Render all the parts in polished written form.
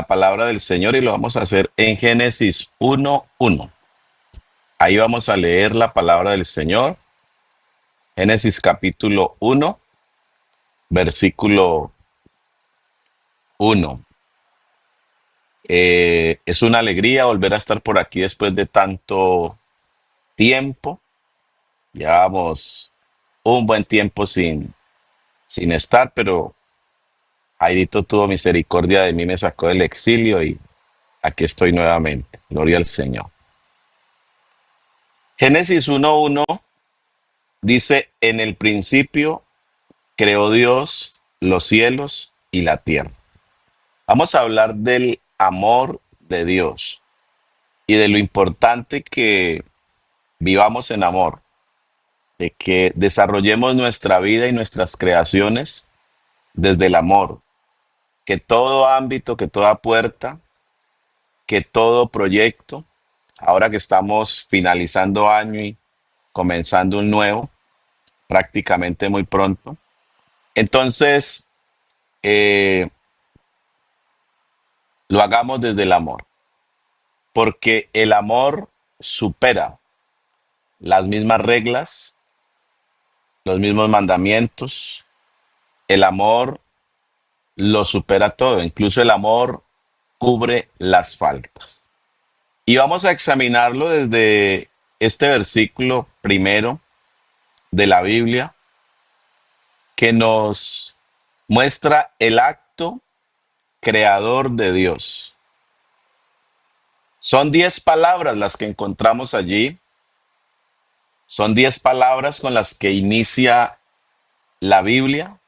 la palabra del Señor y lo vamos a hacer en Génesis 1:1. Ahí vamos a leer la palabra del Señor. Génesis capítulo 1, versículo 1. Es una alegría volver a estar por aquí después de tanto tiempo. Llevamos un buen tiempo sin estar, pero Jairito tuvo misericordia de mí, me sacó del exilio y aquí estoy nuevamente. Gloria al Señor. Génesis 1:1 dice, en el principio creó Dios los cielos y la tierra. Vamos a hablar del amor de Dios y de lo importante que vivamos en amor, de que desarrollemos nuestra vida y nuestras creaciones desde el amor, que todo ámbito, que toda puerta, que todo proyecto, ahora que estamos finalizando año y comenzando un nuevo, prácticamente muy pronto, entonces eh, lo hagamos desde el amor, porque el amor supera las mismas reglas, los mismos mandamientos, el amor lo supera todo, incluso el amor cubre las faltas. Y vamos a examinarlo desde este versículo primero de la Biblia que nos muestra el acto creador de Dios. Son 10 palabras las que encontramos allí. Son 10 palabras con las que inicia la Biblia,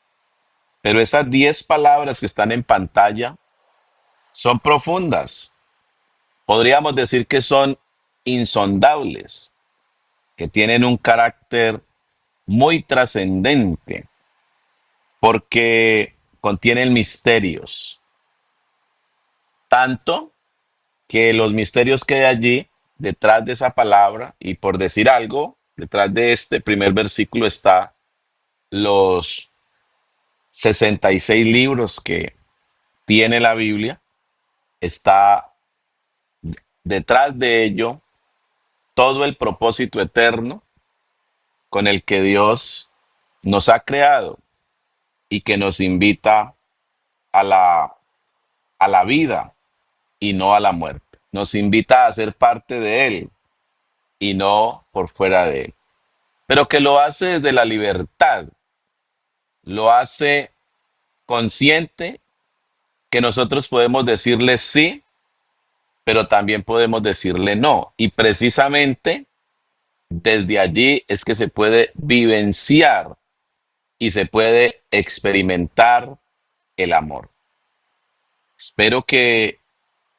pero esas 10 palabras que están en pantalla son profundas. Podríamos decir que son insondables, que tienen un carácter muy trascendente, porque contienen misterios, tanto que los misterios que hay allí, detrás de esa palabra, y por decir algo, detrás de este primer versículo está los 66 libros que tiene la Biblia, está detrás de ello todo el propósito eterno con el que Dios nos ha creado y que nos invita a la vida y no a la muerte. Nos invita a ser parte de Él y no por fuera de Él. Pero que lo hace desde la libertad, lo hace consciente que nosotros podemos decirle sí, pero también podemos decirle no. Y precisamente desde allí es que se puede vivenciar y se puede experimentar el amor. Espero que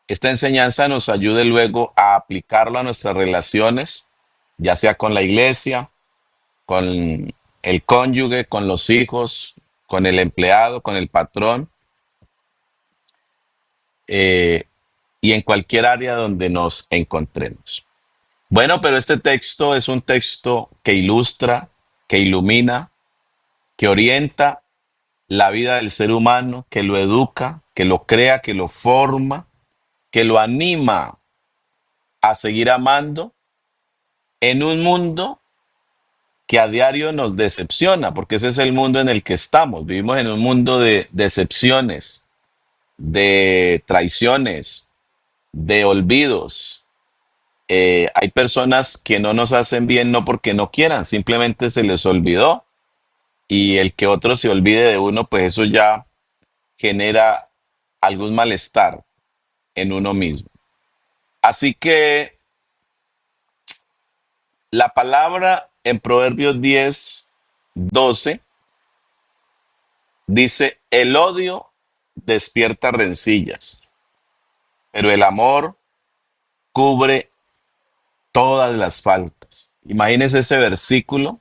esta enseñanza nos ayude luego a aplicarlo a nuestras relaciones, ya sea con la iglesia, con el cónyuge, con los hijos, con el empleado, con el patrón, eh, y en cualquier área donde nos encontremos. Bueno, pero este texto es un texto que ilustra, que ilumina, que orienta la vida del ser humano, que lo educa, que lo crea, que lo forma, que lo anima a seguir amando en un mundo que a diario nos decepciona, porque ese es el mundo en el que estamos. Vivimos en un mundo de decepciones, de traiciones, de olvidos. Hay personas que no nos hacen bien no porque no quieran, simplemente se les olvidó. Y el que otro se olvide de uno, pues eso ya genera algún malestar en uno mismo. Así que la palabra en Proverbios 10:12 dice, el odio despierta rencillas, pero el amor cubre todas las faltas. Imagínense ese versículo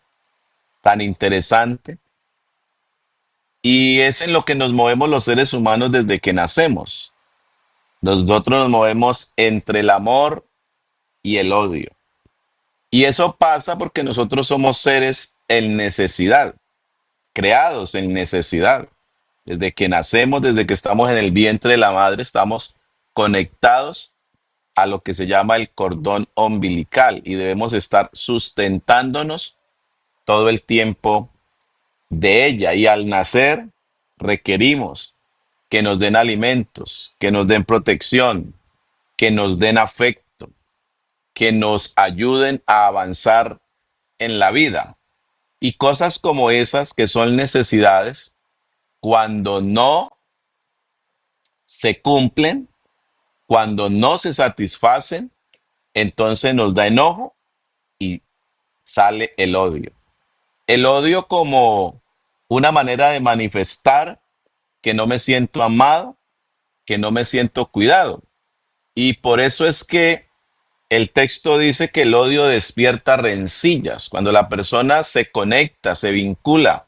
tan interesante. Y es en lo que nos movemos los seres humanos desde que nacemos. Nosotros nos movemos entre el amor y el odio. Y eso pasa porque nosotros somos seres en necesidad, creados en necesidad. Desde que nacemos, desde que estamos en el vientre de la madre, estamos conectados a lo que se llama el cordón umbilical y debemos estar sustentándonos todo el tiempo de ella. Y al nacer requerimos que nos den alimentos, que nos den protección, que nos den afecto, que nos ayuden a avanzar en la vida. Y cosas como esas que son necesidades, cuando no se cumplen, cuando no se satisfacen, entonces nos da enojo y sale el odio. El odio como una manera de manifestar que no me siento amado, que no me siento cuidado. Y por eso es que el texto dice que el odio despierta rencillas. Cuando la persona se conecta, se vincula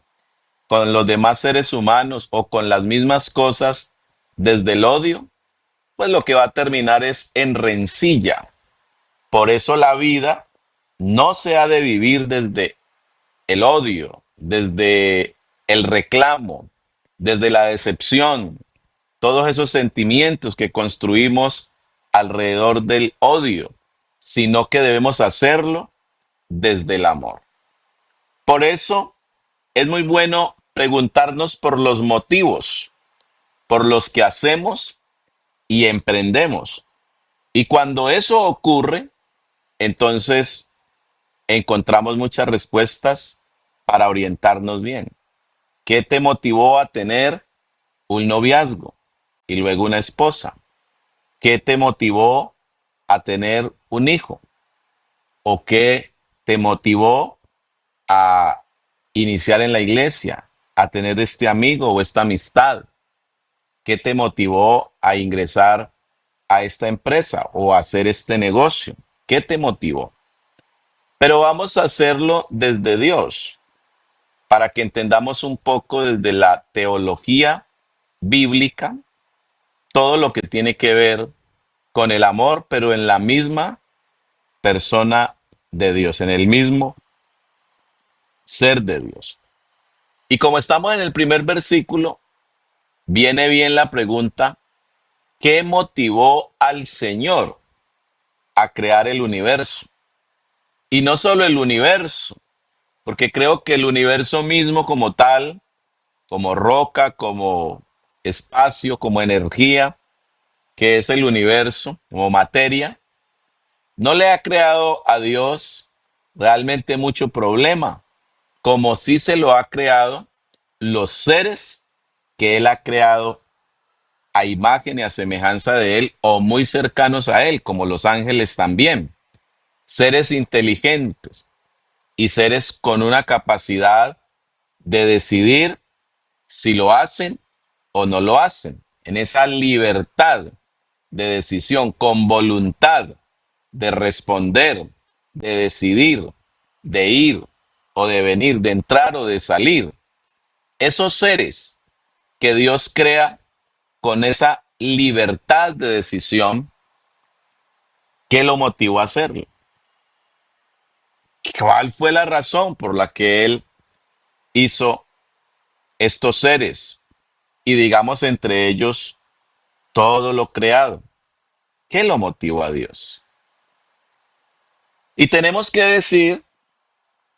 con los demás seres humanos o con las mismas cosas desde el odio, pues lo que va a terminar es en rencilla. Por eso la vida no se ha de vivir desde el odio, desde el reclamo, desde la decepción, todos esos sentimientos que construimos alrededor del odio, sino que debemos hacerlo desde el amor. Por eso es muy bueno preguntarnos por los motivos por los que hacemos y emprendemos. Y cuando eso ocurre, entonces encontramos muchas respuestas para orientarnos bien. ¿Qué te motivó a tener un noviazgo y luego una esposa? ¿Qué te motivó a tener un hijo? ¿O qué te motivó a iniciar en la iglesia, a tener este amigo o esta amistad? ¿Qué te motivó a ingresar a esta empresa o a hacer este negocio? ¿Qué te motivó? Pero vamos a hacerlo desde Dios, para que entendamos un poco desde la teología bíblica todo lo que tiene que ver con el amor, pero en la misma persona de Dios, en el mismo ser de Dios. Y como estamos en el primer versículo, viene bien la pregunta, ¿qué motivó al Señor a crear el universo? Y no solo el universo, porque creo que el universo mismo como tal, como roca, como espacio, como energía, que es el universo, como materia, no le ha creado a Dios realmente mucho problema, como si se lo ha creado los seres que Él ha creado a imagen y a semejanza de Él o muy cercanos a Él, como los ángeles también. Seres inteligentes y seres con una capacidad de decidir si lo hacen o no lo hacen, en esa libertad de decisión, con voluntad de responder, de decidir, de ir o de venir, de entrar o de salir. Esos seres que Dios crea con esa libertad de decisión, ¿qué lo motivó a hacerlo? ¿Cuál fue la razón por la que Él hizo estos seres? Y digamos entre ellos todo lo creado. ¿Qué lo motivó a Dios? Y tenemos que decir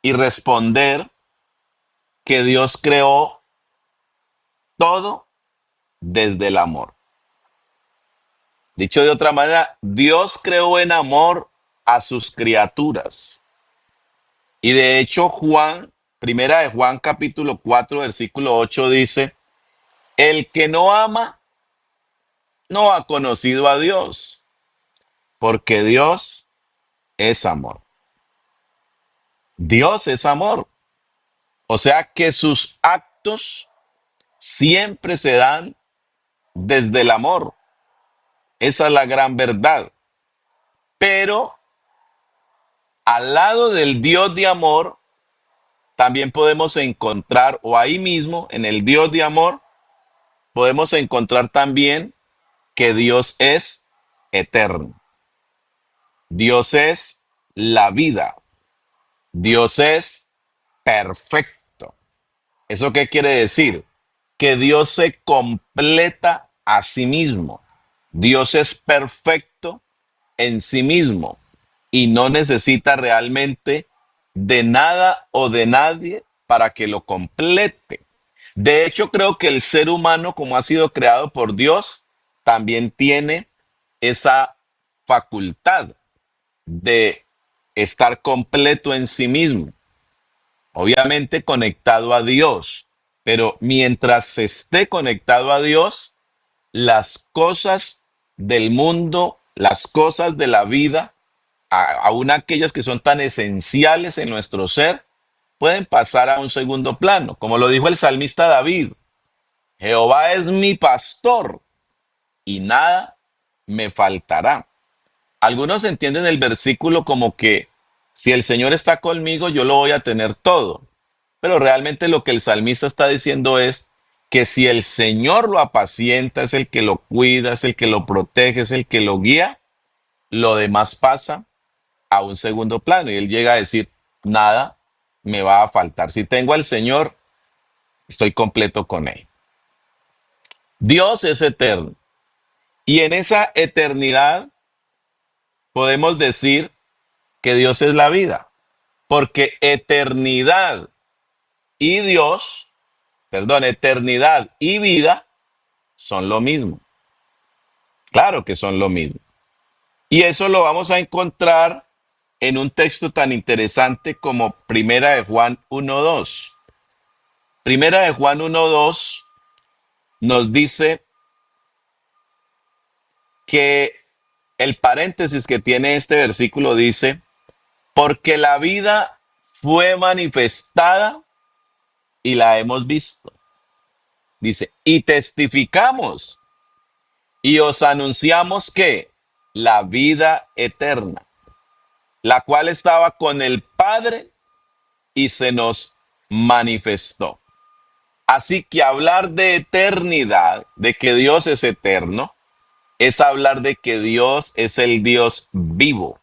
y responder que Dios creó todo desde el amor. Dicho de otra manera, Dios creó en amor a sus criaturas. Y de hecho, primera de Juan capítulo 4, versículo 8 dice, el que no ama no ha conocido a Dios, porque Dios es amor. Dios es amor. O sea que sus actos siempre se dan desde el amor. Esa es la gran verdad. Pero al lado del Dios de amor, también podemos encontrar, o ahí mismo, en el Dios de amor, podemos encontrar también que Dios es eterno. Dios es la vida. Dios es perfecto. ¿Eso qué quiere decir? Que Dios se completa a sí mismo. Dios es perfecto en sí mismo y no necesita realmente de nada o de nadie para que lo complete. De hecho, creo que el ser humano, como ha sido creado por Dios, también tiene esa facultad de estar completo en sí mismo, obviamente conectado a Dios, pero mientras se esté conectado a Dios, las cosas del mundo, las cosas de la vida, aun aquellas que son tan esenciales en nuestro ser, pueden pasar a un segundo plano. Como lo dijo el salmista David, Jehová es mi pastor y nada me faltará. Algunos entienden el versículo como que si el Señor está conmigo, yo lo voy a tener todo. Pero realmente lo que el salmista está diciendo es que si el Señor lo apacienta, es el que lo cuida, es el que lo protege, es el que lo guía, lo demás pasa a un segundo plano. Y él llega a decir, nada me va a faltar. Si tengo al Señor, estoy completo con él. Dios es eterno. Y en esa eternidad podemos decir que Dios es la vida. Porque eternidad y Dios, perdón, eternidad y vida son lo mismo. Claro que son lo mismo. Y eso lo vamos a encontrar en un texto tan interesante como Primera de Juan 1:2. Primera de Juan 1:2 nos dice que el paréntesis que tiene este versículo dice, porque la vida fue manifestada y la hemos visto. Dice, y testificamos y os anunciamos que la vida eterna, la cual estaba con el Padre y se nos manifestó. Así que hablar de eternidad, de que Dios es eterno, es hablar de que Dios es el Dios vivo,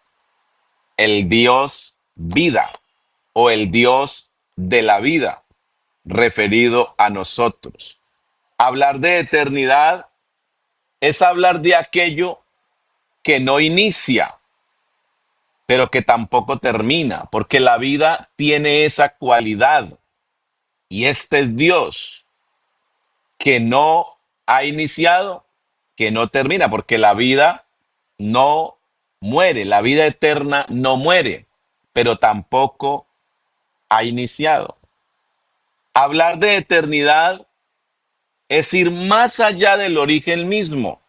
el Dios vida o el Dios de la vida, referido a nosotros. Hablar de eternidad es hablar de aquello que no inicia, pero que tampoco termina, porque la vida tiene esa cualidad. Y este es Dios, que no ha iniciado, que no termina, porque la vida no muere, la vida eterna no muere, pero tampoco ha iniciado. Hablar de eternidad es ir más allá del origen mismo,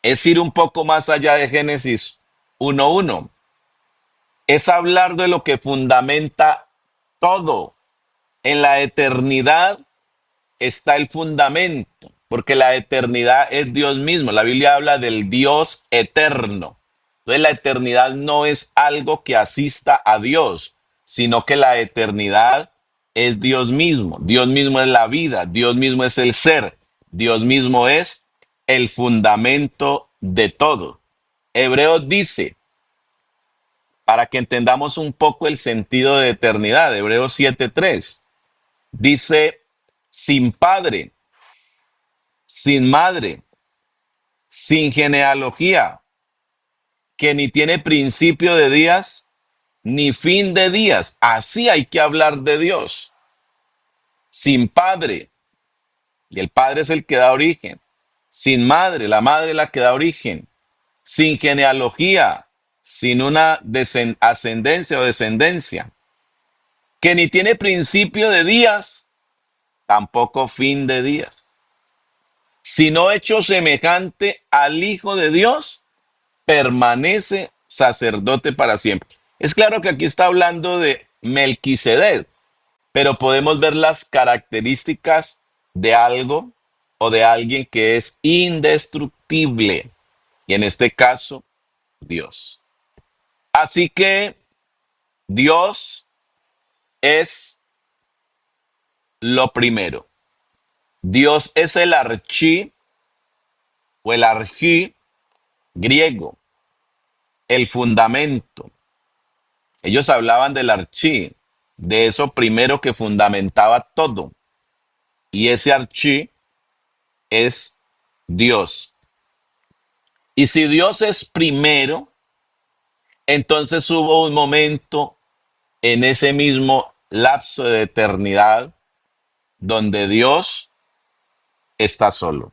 es ir un poco más allá de Génesis 1:1, es hablar de lo que fundamenta todo. En la eternidad está el fundamento, porque la eternidad es Dios mismo. La Biblia habla del Dios eterno. Entonces la eternidad no es algo que asista a Dios, sino que la eternidad es Dios mismo. Dios mismo es la vida, Dios mismo es el ser, Dios mismo es el fundamento de todo. Hebreos dice, para que entendamos un poco el sentido de eternidad, Hebreos 7:3, dice, sin padre, sin madre, sin genealogía, que ni tiene principio de días ni fin de días. Así hay que hablar de Dios. Sin padre, y el padre es el que da origen. Sin madre, la madre es la que da origen. Sin genealogía, sin una ascendencia o descendencia. Que ni tiene principio de días, tampoco fin de días. Sino hecho semejante al Hijo de Dios, permanece sacerdote para siempre. Es claro que aquí está hablando de Melquisedec, pero podemos ver las características de algo o de alguien que es indestructible, y en este caso, Dios. Así que Dios es lo primero. Dios es el archí o el arjí griego, el fundamento. Ellos hablaban del archí, de eso primero que fundamentaba todo. Y ese archí es Dios. Y si Dios es primero, entonces hubo un momento en ese mismo lapso de eternidad donde Dios está solo,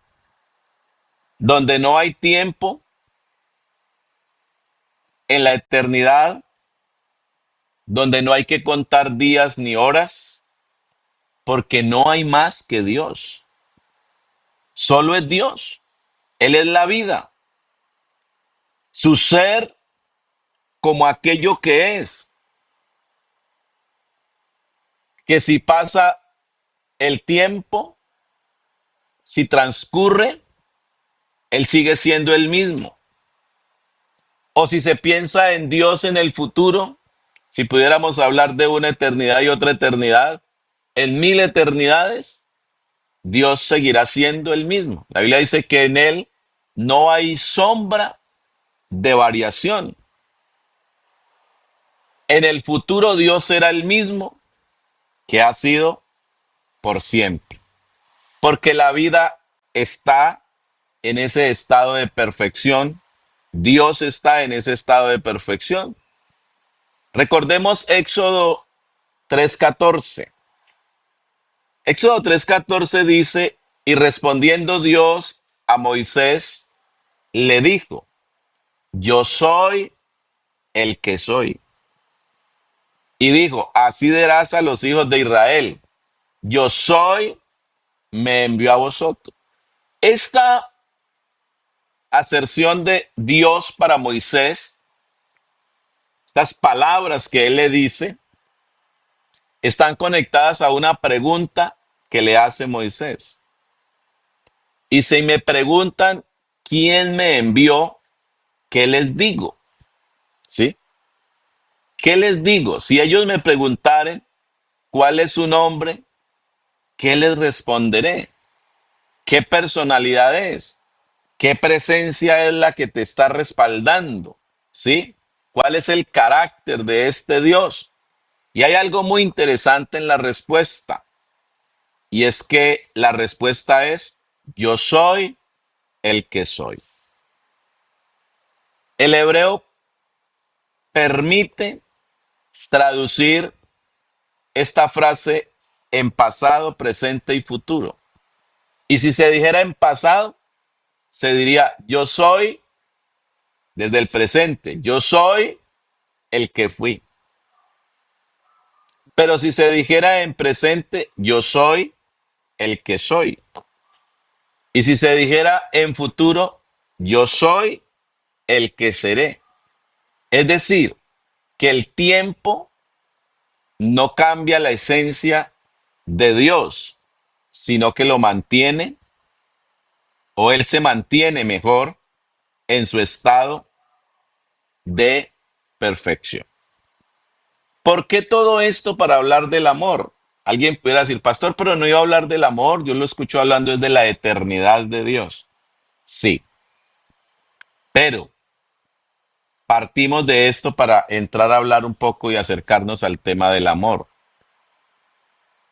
donde no hay tiempo en la eternidad, donde no hay que contar días ni horas, porque no hay más que Dios. Solo es Dios. Él es la vida. Su ser como aquello que es, que si pasa el tiempo, si transcurre, Él sigue siendo el mismo. O si se piensa en Dios en el futuro, si pudiéramos hablar de una eternidad y otra eternidad, en 1000 eternidades, Dios seguirá siendo el mismo. La Biblia dice que en Él no hay sombra de variación. En el futuro Dios será el mismo que ha sido por siempre. Porque la vida está en ese estado de perfección. Dios está en ese estado de perfección. Recordemos Éxodo 3:14. Éxodo 3:14 dice, y respondiendo Dios a Moisés, le dijo, yo soy el que soy. Y dijo, así dirás a los hijos de Israel, yo soy, me envió a vosotros. Esta aserción de Dios para Moisés, estas palabras que él le dice, están conectadas a una pregunta que le hace Moisés. Y si me preguntan quién me envió, ¿qué les digo? ¿Sí? ¿Qué les digo? Si ellos me preguntaren cuál es su nombre, ¿qué les responderé? ¿Qué personalidad es? ¿Qué presencia es la que te está respaldando? ¿Sí? ¿Cuál es el carácter de este Dios? Y hay algo muy interesante en la respuesta. Y es que la respuesta es, yo soy el que soy. El hebreo permite traducir esta frase en pasado, presente y futuro. Y si se dijera en pasado, se diría, yo soy desde el presente, yo soy el que fui. Pero si se dijera en presente, yo soy el que soy. Y si se dijera en futuro, yo soy el que seré. Es decir, que el tiempo no cambia la esencia de Dios, sino que lo mantiene, o Él se mantiene mejor en su estado de perfección. ¿Por qué todo esto para hablar del amor? Alguien pudiera decir, pastor, pero no iba a hablar del amor, yo lo escucho hablando de la eternidad de Dios. Sí, pero partimos de esto para entrar a hablar un poco y acercarnos al tema del amor.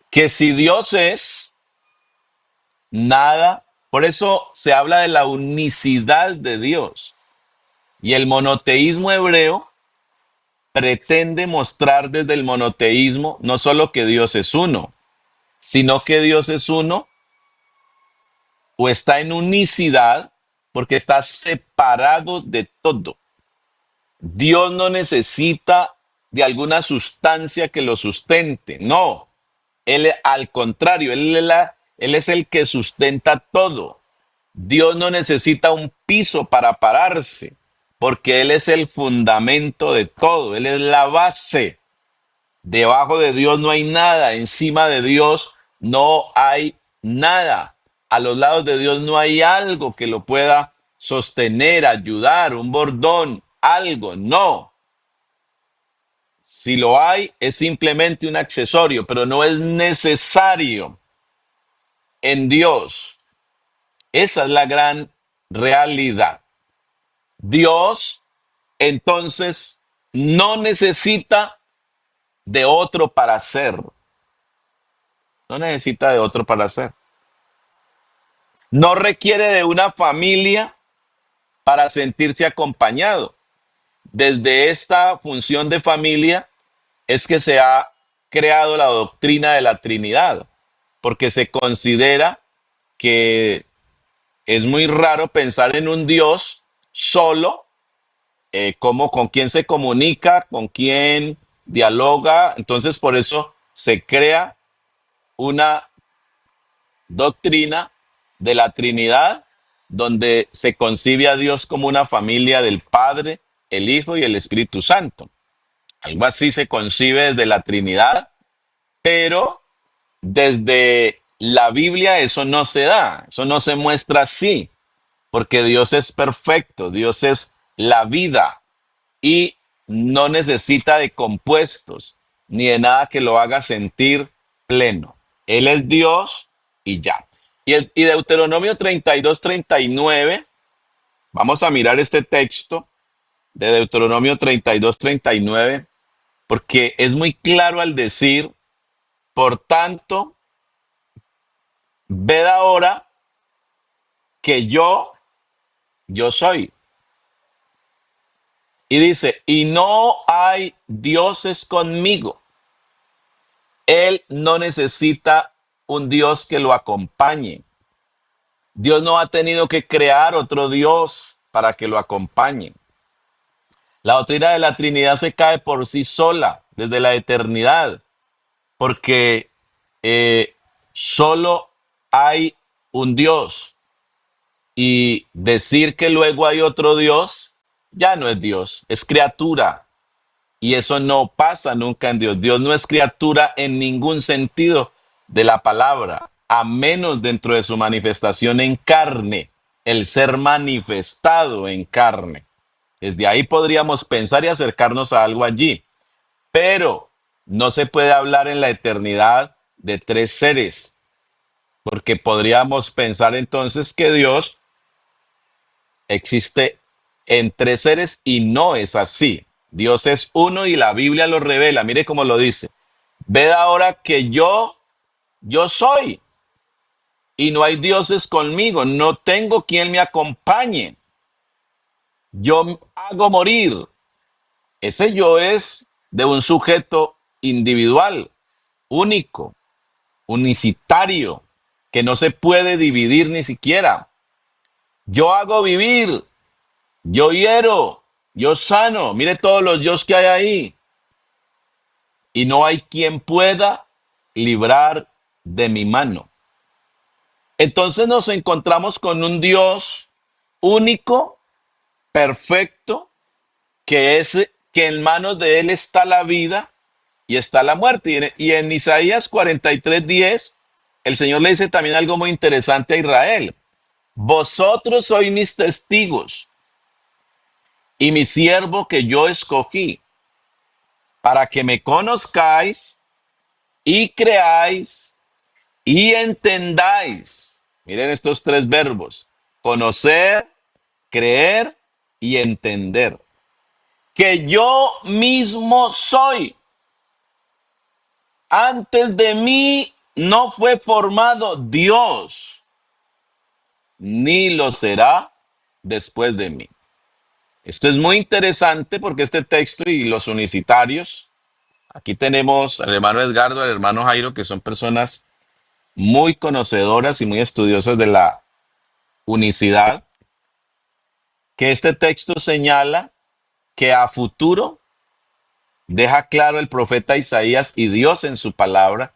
Que si Dios es, nada, por eso se habla de la unicidad de Dios. Y el monoteísmo hebreo pretende mostrar desde el monoteísmo no solo que Dios es uno, sino que Dios es uno o está en unicidad porque está separado de todo. Dios no necesita de alguna sustancia que lo sustente, no. Él al contrario, él es el que sustenta todo. Dios no necesita un piso para pararse, porque Él es el fundamento de todo, Él es la base. Debajo de Dios no hay nada, encima de Dios no hay nada. A los lados de Dios no hay algo que lo pueda sostener, ayudar, un bordón, algo, no. Si lo hay, es simplemente un accesorio, pero no es necesario en Dios. Esa es la gran realidad. Dios, entonces, no necesita de otro para ser. No necesita de otro para ser. No requiere de una familia para sentirse acompañado. Desde esta función de familia es que se ha creado la doctrina de la Trinidad, porque se considera que es muy raro pensar en un Dios solo, como con quién se comunica, con quién dialoga. Entonces, por eso se crea una doctrina de la Trinidad donde se concibe a Dios como una familia del Padre, el Hijo y el Espíritu Santo. Algo así se concibe desde la Trinidad, pero desde la Biblia eso no se da, eso no se muestra así, porque Dios es perfecto, Dios es la vida y no necesita de compuestos ni de nada que lo haga sentir pleno. Él es Dios y ya. Y Deuteronomio 32-39, vamos a mirar este texto de Deuteronomio 32-39, porque es muy claro al decir, por tanto, ved ahora que yo soy. Y dice, y no hay dioses conmigo. Él no necesita un Dios que lo acompañe. Dios no ha tenido que crear otro Dios para que lo acompañe. La doctrina de la Trinidad se cae por sí sola desde la eternidad, porque eh, solo hay un Dios. Y decir que luego hay otro Dios, ya no es Dios, es criatura. Y eso no pasa nunca en Dios. Dios no es criatura en ningún sentido de la palabra, a menos dentro de su manifestación en carne, el ser manifestado en carne. Desde ahí podríamos pensar y acercarnos a algo allí, pero no se puede hablar en la eternidad de tres seres, porque podríamos pensar entonces que Dios existe en tres seres y no es así. Dios es uno y la Biblia lo revela. Mire cómo lo dice. Ved ahora que yo soy y no hay dioses conmigo. No tengo quien me acompañe. Yo hago morir. Ese yo es de un sujeto individual, único, unicitario, que no se puede dividir ni siquiera. Yo hago vivir. Yo hiero, yo sano, mire todos los yos que hay ahí. Y no hay quien pueda librar de mi mano. Entonces nos encontramos con un Dios único, perfecto, que en manos de Él está la vida y está la muerte. Y en Isaías 43:10, el Señor le dice también algo muy interesante a Israel. Vosotros sois mis testigos y mi siervo que yo escogí, para que me conozcáis y creáis y entendáis. Miren estos tres verbos: conocer, creer y entender. Que yo mismo soy. Antes de mí no fue formado Dios, ni lo será después de mí. Esto es muy interesante porque este texto y los unicitarios, aquí tenemos al hermano Edgardo, al hermano Jairo, que son personas muy conocedoras y muy estudiosas de la unicidad, que este texto señala que a futuro deja claro el profeta Isaías y Dios en su palabra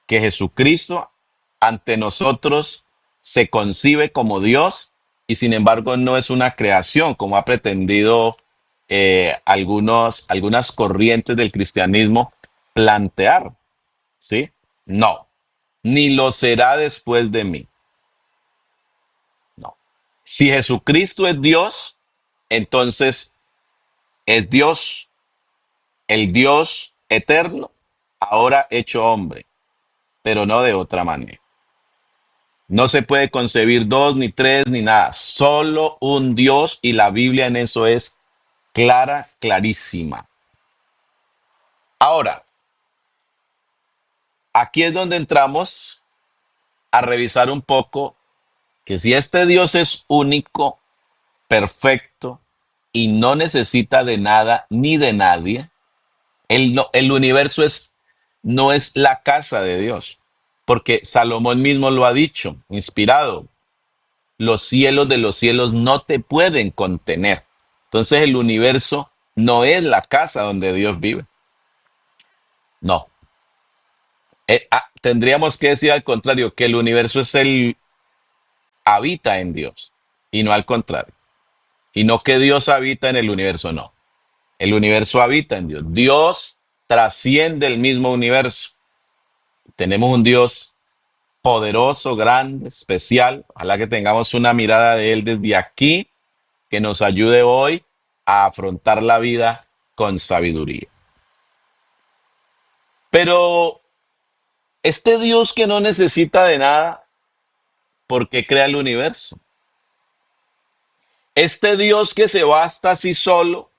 que Jesucristo ante nosotros se concibe como Dios y sin embargo no es una creación como ha pretendido algunas corrientes del cristianismo plantear, ¿sí? No, ni lo será después de mí. No. Si Jesucristo es Dios, entonces es Dios, el Dios eterno, ahora hecho hombre, pero no de otra manera. No se puede concebir dos, ni tres, ni nada. Solo un Dios y la Biblia en eso es clara, clarísima. Ahora, aquí es donde entramos a revisar un poco que si este Dios es único, perfecto y no necesita de nada ni de nadie. El universo no es la casa de Dios, porque Salomón mismo lo ha dicho, inspirado, los cielos de los cielos no te pueden contener. Entonces el universo no es la casa donde Dios vive. No. Tendríamos que decir al contrario, que el universo habita en Dios y no al contrario. Y no que Dios habita en el universo, no. El universo habita en Dios. Dios trasciende el mismo universo. Tenemos un Dios poderoso, grande, especial. Ojalá que tengamos una mirada de Él desde aquí, que nos ayude hoy a afrontar la vida con sabiduría. Pero este Dios que no necesita de nada, ¿por qué crea el universo? Este Dios que se basta así solo,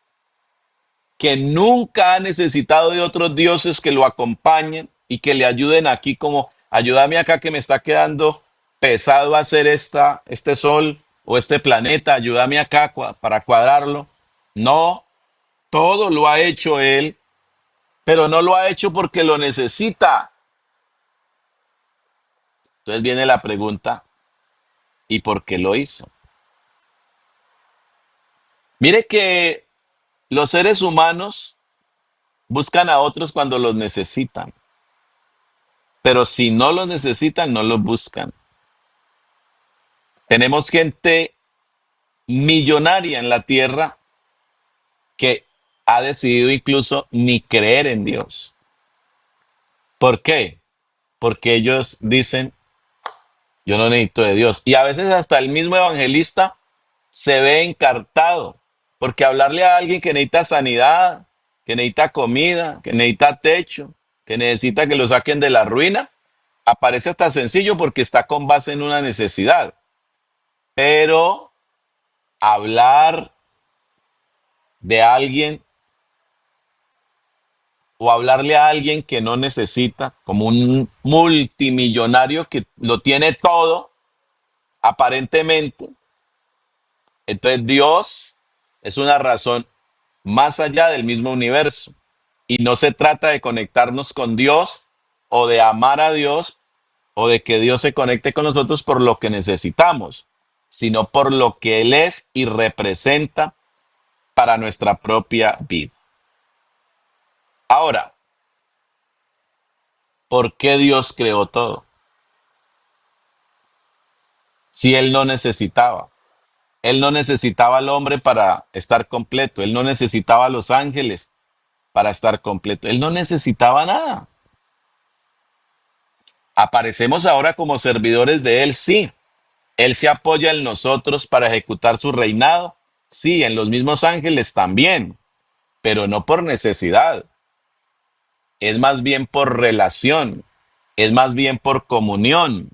que nunca ha necesitado de otros dioses que lo acompañen y que le ayuden aquí, como ayúdame acá que me está quedando pesado hacer este sol o este planeta, ayúdame acá para cuadrarlo. No, todo lo ha hecho Él, pero no lo ha hecho porque lo necesita. Entonces viene la pregunta, ¿y por qué lo hizo? Mire que los seres humanos buscan a otros cuando los necesitan, pero si no los necesitan, no los buscan. Tenemos gente millonaria en la tierra que ha decidido incluso ni creer en Dios. ¿Por qué? Porque ellos dicen, yo no necesito de Dios. Y a veces hasta el mismo evangelista se ve encartado, porque hablarle a alguien que necesita sanidad, que necesita comida, que necesita techo, que necesita que lo saquen de la ruina, aparece hasta sencillo porque está con base en una necesidad. Pero hablar de alguien o hablarle a alguien que no necesita, como un multimillonario que lo tiene todo, aparentemente, entonces Dios es una razón más allá del mismo universo. Y no se trata de conectarnos con Dios o de amar a Dios o de que Dios se conecte con nosotros por lo que necesitamos, sino por lo que Él es y representa para nuestra propia vida. Ahora, ¿por qué Dios creó todo? Si Él no necesitaba. Él no necesitaba al hombre para estar completo. Él no necesitaba a los ángeles para estar completo. Él no necesitaba nada. Aparecemos ahora como servidores de Él, sí. Él se apoya en nosotros para ejecutar su reinado, sí, en los mismos ángeles también, pero no por necesidad. Es más bien por relación, es más bien por comunión,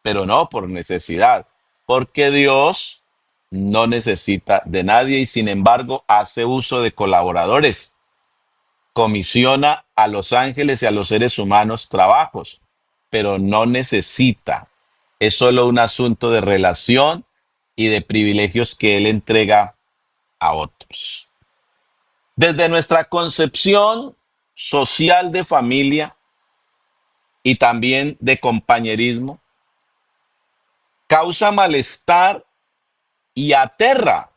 pero no por necesidad, porque Dios no necesita de nadie y sin embargo hace uso de colaboradores, comisiona a los ángeles y a los seres humanos trabajos, pero no necesita. Es solo un asunto de relación y de privilegios que Él entrega a otros. Desde nuestra concepción social de familia y también de compañerismo, causa malestar y aterra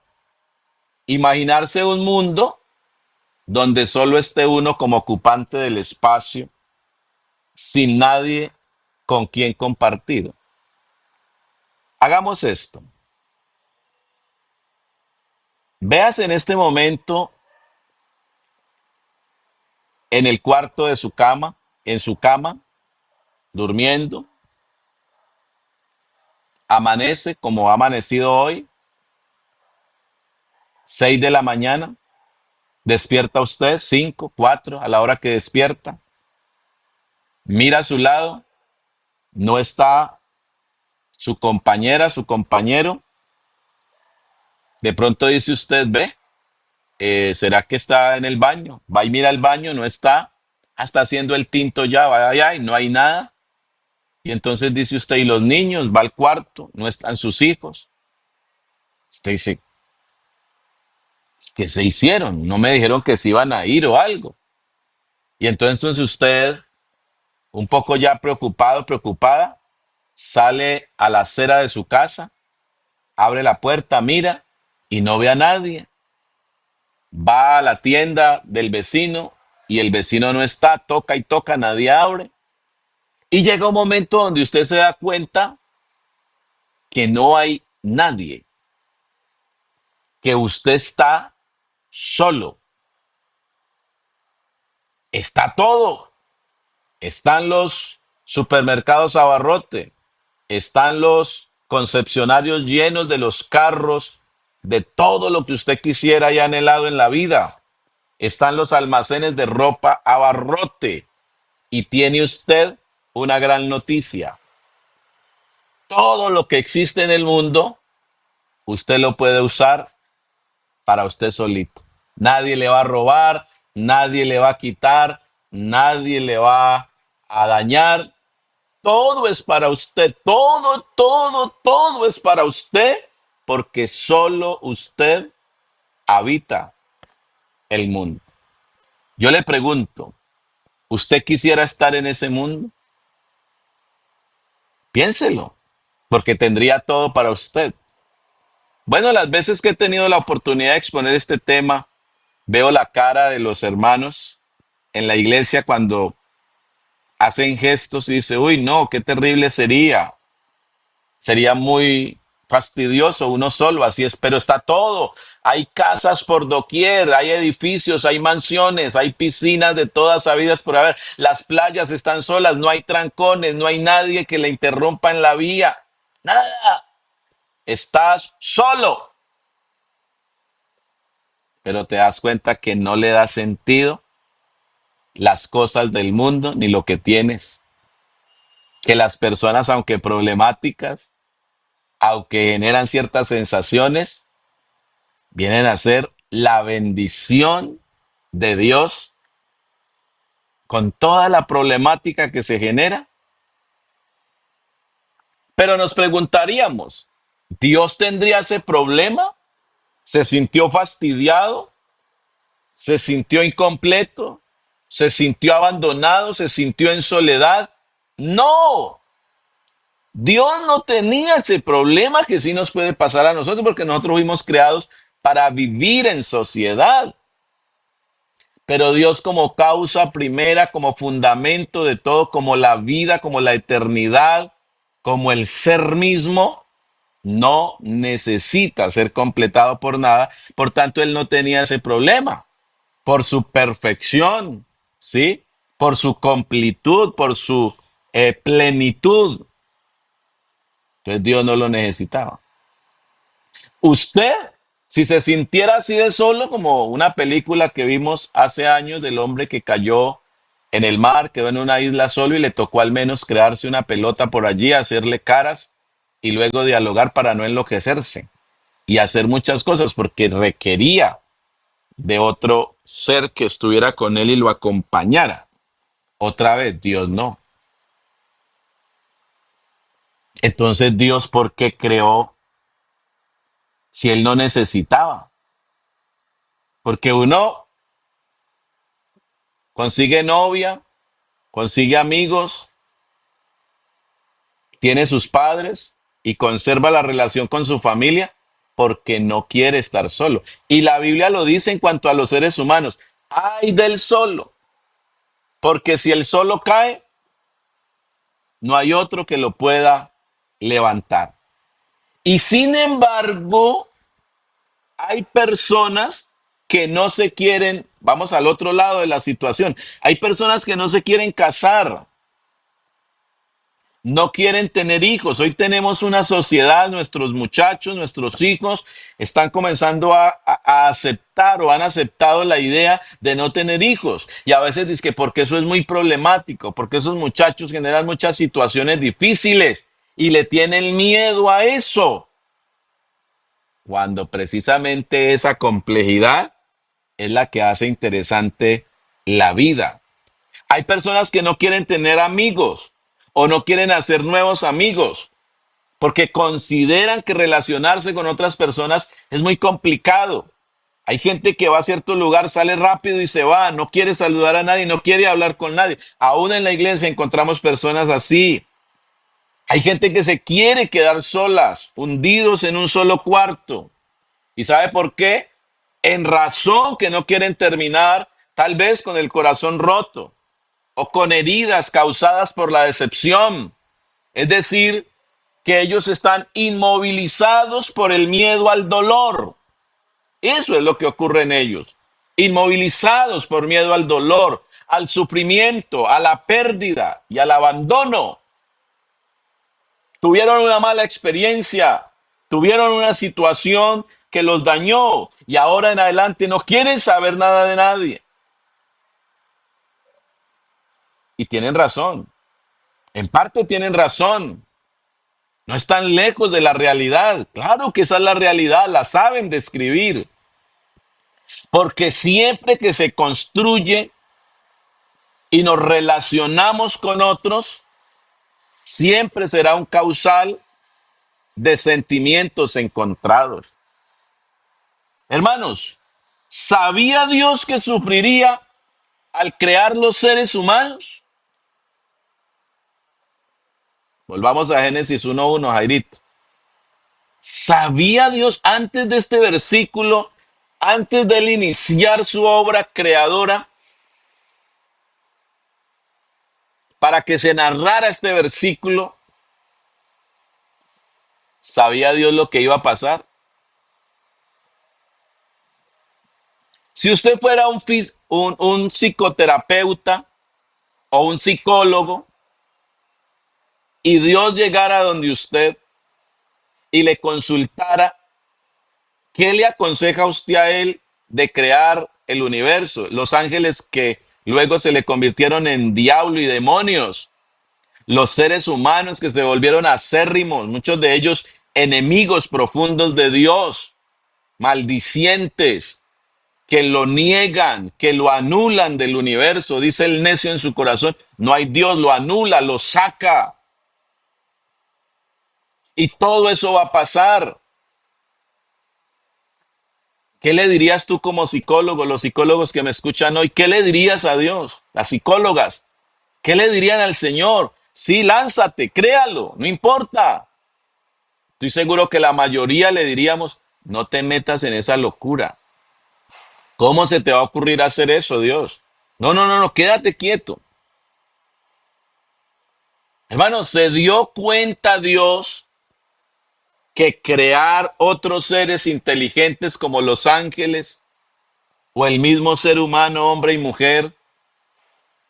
imaginarse un mundo donde solo esté uno como ocupante del espacio, sin nadie con quien compartir. Hagamos esto. Veas en este momento en el cuarto de su cama, en su cama, durmiendo. Amanece como ha amanecido hoy, 6 de la mañana. Despierta usted, 5, 4, a la hora que despierta. Mira a su lado, no está su compañera, su compañero. De pronto dice usted, ve, ¿será que está en el baño? Va y mira al baño, no está. Está haciendo el tinto ya, vaya, y no hay nada. Y entonces dice usted, ¿y los niños? Va al cuarto, no están sus hijos. Usted dice, ¿Qué se hicieron? No me dijeron que se iban a ir o algo. Y entonces usted, un poco ya preocupado, preocupada, sale a la acera de su casa, abre la puerta, mira y no ve a nadie. Va a la tienda del vecino y el vecino no está, toca y toca, nadie abre. Y llega un momento donde usted se da cuenta que no hay nadie, que usted está solo. Está todo. Están los supermercados abarrote, están los concesionarios llenos de los carros, de todo lo que usted quisiera y anhelado en la vida. Están los almacenes de ropa abarrote. Y tiene usted una gran noticia. Todo lo que existe en el mundo, usted lo puede usar para usted solito. Nadie le va a robar, nadie le va a quitar, nadie le va a dañar. Todo es para usted, todo, todo, todo es para usted, porque solo usted habita el mundo. Yo le pregunto, ¿usted quisiera estar en ese mundo? Piénselo, porque tendría todo para usted. Bueno, las veces que he tenido la oportunidad de exponer este tema, veo la cara de los hermanos en la iglesia cuando hacen gestos y dice, uy, no, qué terrible sería. Sería muy fastidioso uno solo, así es, pero está todo. Hay casas por doquier, hay edificios, hay mansiones, hay piscinas de todas sabidas por haber. Las playas están solas, no hay trancones, no hay nadie que le interrumpa en la vía. Nada. Estás solo, pero te das cuenta que no le da sentido las cosas del mundo ni lo que tienes. Que las personas, aunque problemáticas, aunque generan ciertas sensaciones, vienen a ser la bendición de Dios con toda la problemática que se genera. Pero nos preguntaríamos, ¿Dios tendría ese problema? ¿Se sintió fastidiado? ¿Se sintió incompleto? ¿Se sintió abandonado? ¿Se sintió en soledad? No, Dios no tenía ese problema que sí nos puede pasar a nosotros porque nosotros fuimos creados para vivir en sociedad. Pero Dios como causa primera, como fundamento de todo, como la vida, como la eternidad, como el ser mismo, no necesita ser completado por nada. Por tanto, Él no tenía ese problema. Por su perfección, ¿sí? Por su completud, por su plenitud. Entonces Dios no lo necesitaba. Usted, si se sintiera así de solo, como una película que vimos hace años del hombre que cayó en el mar, quedó en una isla solo y le tocó al menos crearse una pelota por allí, hacerle caras y luego dialogar para no enloquecerse y hacer muchas cosas porque requería de otro ser que estuviera con él y lo acompañara. Otra vez, Dios no. Entonces, Dios, ¿por qué creó si él no necesitaba? Porque uno consigue novia, consigue amigos, tiene sus padres y conserva la relación con su familia porque no quiere estar solo. Y la Biblia lo dice en cuanto a los seres humanos. Ay del solo, porque si el solo cae, no hay otro que lo pueda levantar. Y sin embargo, hay personas que no se quieren, vamos al otro lado de la situación, hay personas que no se quieren casar, no quieren tener hijos. Hoy tenemos una sociedad, nuestros muchachos, nuestros hijos están comenzando a aceptar o han aceptado la idea de no tener hijos. Y a veces dicen que porque eso es muy problemático, porque esos muchachos generan muchas situaciones difíciles y le tienen miedo a eso. Cuando precisamente esa complejidad es la que hace interesante la vida. Hay personas que no quieren tener amigos o no quieren hacer nuevos amigos porque consideran que relacionarse con otras personas es muy complicado. Hay gente que va a cierto lugar, sale rápido y se va, no quiere saludar a nadie, no quiere hablar con nadie. Aún en la iglesia encontramos personas así. Hay gente que se quiere quedar solas, hundidos en un solo cuarto. ¿Y sabe por qué? En razón que no quieren terminar, tal vez con el corazón roto o con heridas causadas por la decepción. Es decir, que ellos están inmovilizados por el miedo al dolor. Eso es lo que ocurre en ellos. Inmovilizados por miedo al dolor, al sufrimiento, a la pérdida y al abandono. Tuvieron una mala experiencia, tuvieron una situación que los dañó y ahora en adelante no quieren saber nada de nadie. Y tienen razón. En parte tienen razón. No están lejos de la realidad. Claro que esa es la realidad, la saben describir. Porque siempre que se construye y nos relacionamos con otros, siempre será un causal de sentimientos encontrados. Hermanos, ¿sabía Dios que sufriría al crear los seres humanos? Volvamos a Génesis 1:1, Jairito. ¿Sabía Dios antes de este versículo, antes de él iniciar su obra creadora, para que se narrara este versículo? ¿Sabía Dios lo que iba a pasar? Si usted fuera un psicoterapeuta o un psicólogo y Dios llegara donde usted y le consultara, ¿qué le aconseja usted a él de crear el universo? Los ángeles que luego se le convirtieron en diablo y demonios, los seres humanos que se volvieron acérrimos, muchos de ellos enemigos profundos de Dios, maldicientes, que lo niegan, que lo anulan del universo. Dice el necio en su corazón, no hay Dios, lo anula, lo saca. Y todo eso va a pasar. ¿Qué le dirías tú como psicólogo, los psicólogos que me escuchan hoy? ¿Qué le dirías a Dios? Las psicólogas, ¿qué le dirían al Señor? Sí, lánzate, créalo, no importa. Estoy seguro que la mayoría le diríamos, no te metas en esa locura. ¿Cómo se te va a ocurrir hacer eso, Dios? No, no, no, no, quédate quieto. Hermano, ¿se dio cuenta Dios que crear otros seres inteligentes como los ángeles o el mismo ser humano, hombre y mujer,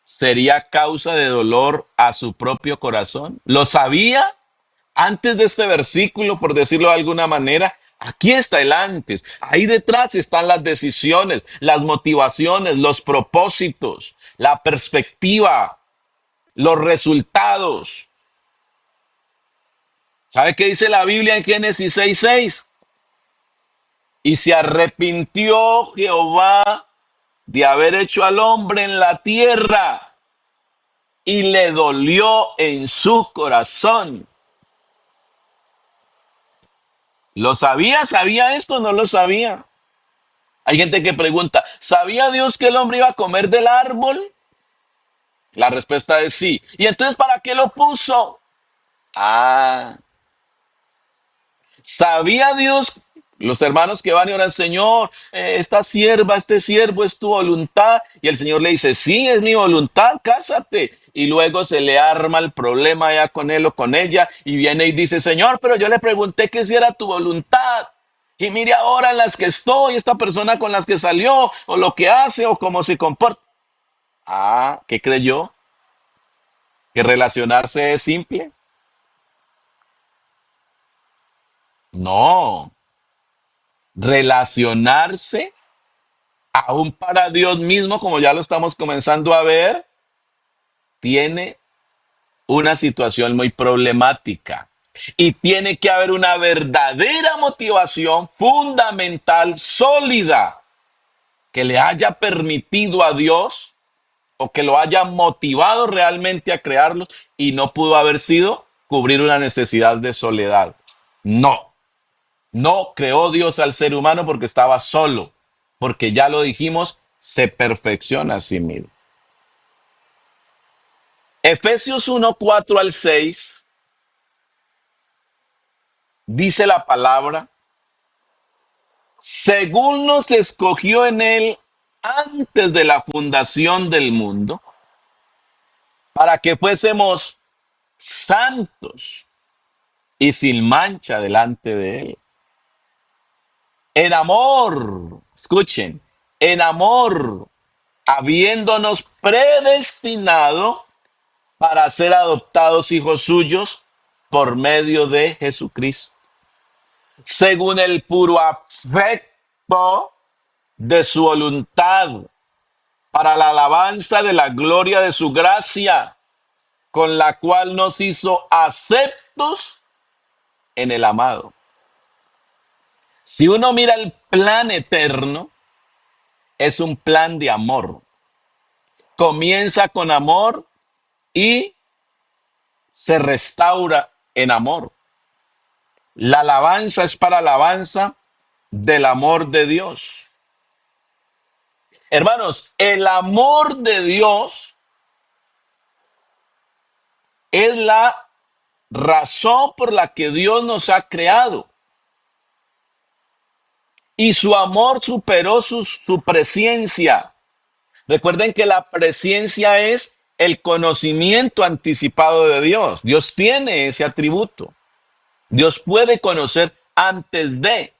sería causa de dolor a su propio corazón? ¿Lo sabía antes de este versículo, por decirlo de alguna manera? Aquí está el antes. Ahí detrás están las decisiones, las motivaciones, los propósitos, la perspectiva, los resultados. ¿Sabe qué dice la Biblia en Génesis 6:6? Y se arrepintió Jehová de haber hecho al hombre en la tierra y le dolió en su corazón. ¿Lo sabía? ¿Sabía esto? No lo sabía. Hay gente que pregunta, ¿sabía Dios que el hombre iba a comer del árbol? La respuesta es sí. ¿Y entonces para qué lo puso? Ah, ¿sabía Dios? Los hermanos que van y oran, Señor, esta sierva, este siervo es tu voluntad. Y el Señor le dice, sí, es mi voluntad, cásate. Y luego se le arma el problema ya con él o con ella. Y viene y dice, Señor, pero yo le pregunté que si era tu voluntad. Y mire ahora en las que estoy, esta persona con las que salió, o lo que hace, o cómo se comporta. Ah, ¿qué creyó? ¿Que relacionarse es simple? No. Relacionarse aún para Dios mismo, como ya lo estamos comenzando a ver, tiene una situación muy problemática. Y tiene que haber una verdadera motivación fundamental, sólida, que le haya permitido a Dios o que lo haya motivado realmente a crearlos y no pudo haber sido cubrir una necesidad de soledad. No, no creó Dios al ser humano porque estaba solo. porque ya lo dijimos, se perfecciona a sí mismo. Efesios 1:4 al 6 dice la palabra, según nos escogió en él antes de la fundación del mundo, para que fuésemos santos y sin mancha delante de él. En amor, escuchen, en amor, habiéndonos predestinado para ser adoptados hijos suyos por medio de Jesucristo, según el puro afecto de su voluntad, para la alabanza de la gloria de su gracia, con la cual nos hizo aceptos en el amado. Si uno mira el plan eterno, es un plan de amor. Comienza con amor y se restaura en amor. La alabanza es para alabanza del amor de Dios. Hermanos, el amor de Dios es la razón por la que Dios nos ha creado. Y su amor superó su presencia. Recuerden que la presencia es el conocimiento anticipado de Dios. Dios tiene ese atributo. Dios puede conocer antes de.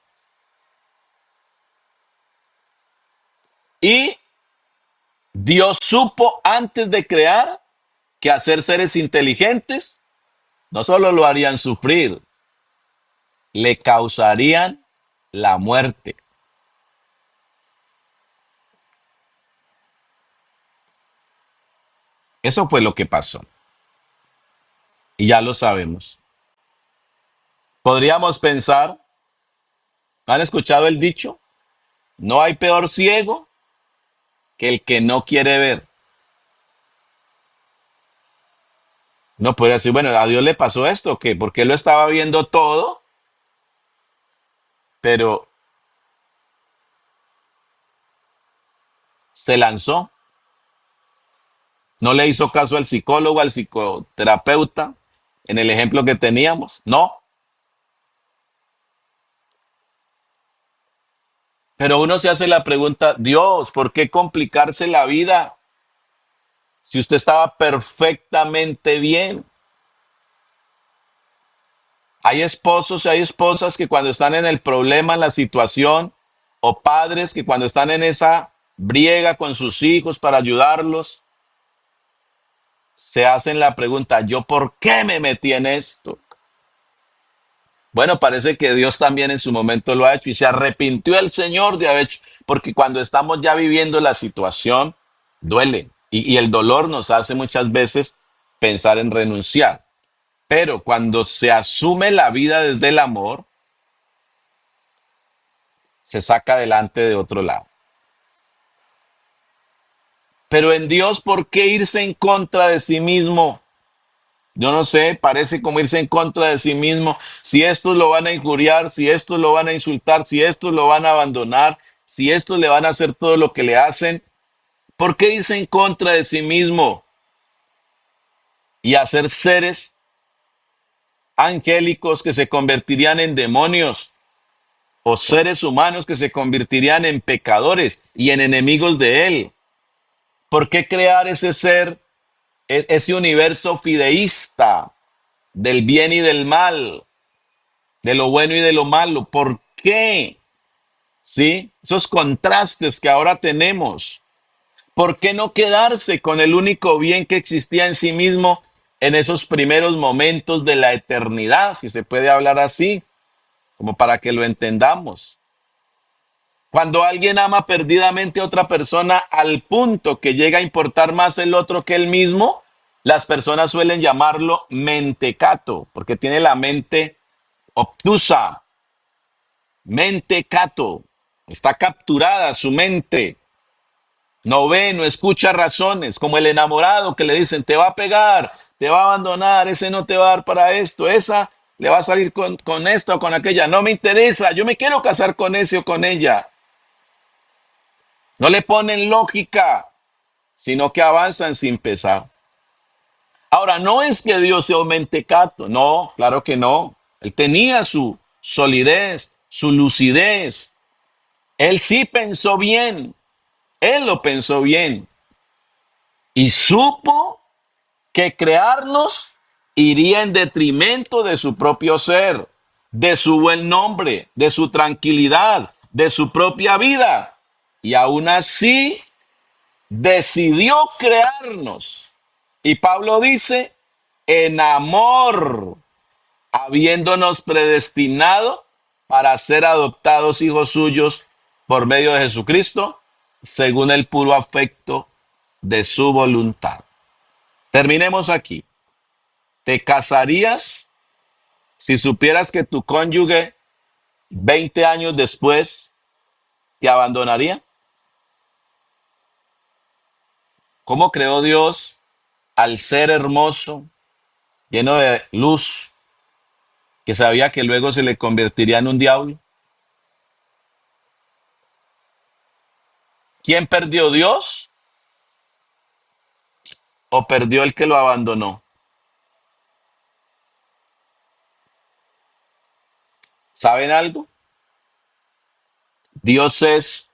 Y Dios supo antes de crear que hacer seres inteligentes no solo lo harían sufrir, le causarían la muerte. Eso fue lo que pasó. Y ya lo sabemos. Podríamos pensar, ¿han escuchado el dicho? No hay peor ciego que el que no quiere ver. No podría decir, bueno, a Dios le pasó esto, ¿qué? Porque él lo estaba viendo todo, pero se lanzó. No le hizo caso al psicólogo, al psicoterapeuta, en el ejemplo que teníamos. No. Pero uno se hace la pregunta, Dios, ¿por qué complicarse la vida si usted estaba perfectamente bien? Hay esposos y hay esposas que cuando están en el problema, en la situación, o padres que cuando están en esa briega con sus hijos para ayudarlos, se hacen la pregunta, ¿yo por qué me metí en esto? Bueno, parece que Dios también en su momento lo ha hecho y se arrepintió el Señor de haber hecho, porque cuando estamos ya viviendo la situación, duele y el dolor nos hace muchas veces pensar en renunciar. Pero cuando se asume la vida desde el amor, se saca adelante de otro lado. Pero en Dios, ¿por qué irse en contra de sí mismo? Yo no sé, parece como irse en contra de sí mismo. Si estos lo van a injuriar, si estos lo van a insultar, si estos lo van a abandonar, si estos le van a hacer todo lo que le hacen, ¿por qué irse en contra de sí mismo y hacer seres angélicos que se convertirían en demonios o seres humanos que se convertirían en pecadores y en enemigos de él? ¿Por qué crear ese ser, ese universo fideísta del bien y del mal, de lo bueno y de lo malo? ¿Por qué? ¿Sí? Esos contrastes que ahora tenemos. ¿Por qué no quedarse con el único bien que existía en sí mismo en esos primeros momentos de la eternidad, si se puede hablar así, como para que lo entendamos? Cuando alguien ama perdidamente a otra persona al punto que llega a importar más el otro que él mismo, las personas suelen llamarlo mentecato, porque tiene la mente obtusa, mentecato, está capturada su mente, no ve, no escucha razones, como el enamorado que le dicen, te va a pegar, te va a abandonar, ese no te va a dar para esto, esa le va a salir con esta o con aquella, no me interesa, yo me quiero casar con ese o con ella. No le ponen lógica, sino que avanzan sin pesar. Ahora, no es que Dios sea un mentecato, no, claro que no. Él tenía su solidez, su lucidez. Él sí pensó bien, él lo pensó bien y supo que crearnos iría en detrimento de su propio ser, de su buen nombre, de su tranquilidad, de su propia vida. Y aún así decidió crearnos. Y Pablo dice, en amor, habiéndonos predestinado para ser adoptados hijos suyos por medio de Jesucristo, según el puro afecto de su voluntad. Terminemos aquí. ¿Te casarías si supieras que tu cónyuge 20 años después te abandonaría? ¿Cómo creó Dios al ser hermoso, lleno de luz, que sabía que luego se le convertiría en un diablo? ¿Quién perdió, Dios o perdió el que lo abandonó? ¿Saben algo? Dios es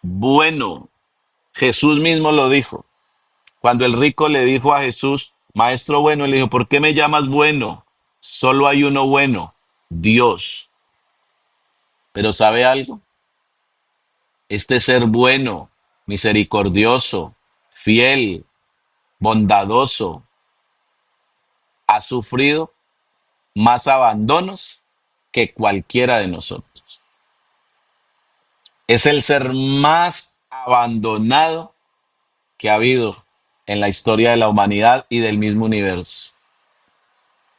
bueno. Jesús mismo lo dijo. Cuando el rico le dijo a Jesús, Maestro bueno, él le dijo, ¿por qué me llamas bueno? Solo hay uno bueno, Dios. Pero ¿sabe algo? Este ser bueno, misericordioso, fiel, bondadoso, ha sufrido más abandonos que cualquiera de nosotros. Es el ser más abandonado que ha habido en la historia de la humanidad y del mismo universo.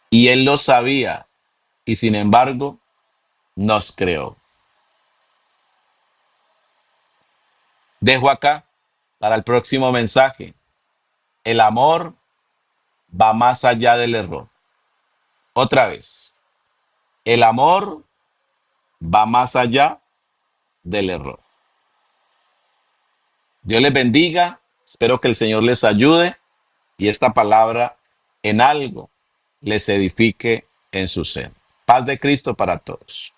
Y él lo sabía y sin embargo nos creó. Dejo acá para el próximo mensaje. El amor va más allá del error. Otra vez, el amor va más allá del error. Dios les bendiga. Espero que el Señor les ayude y esta palabra en algo les edifique en su ser. Paz de Cristo para todos.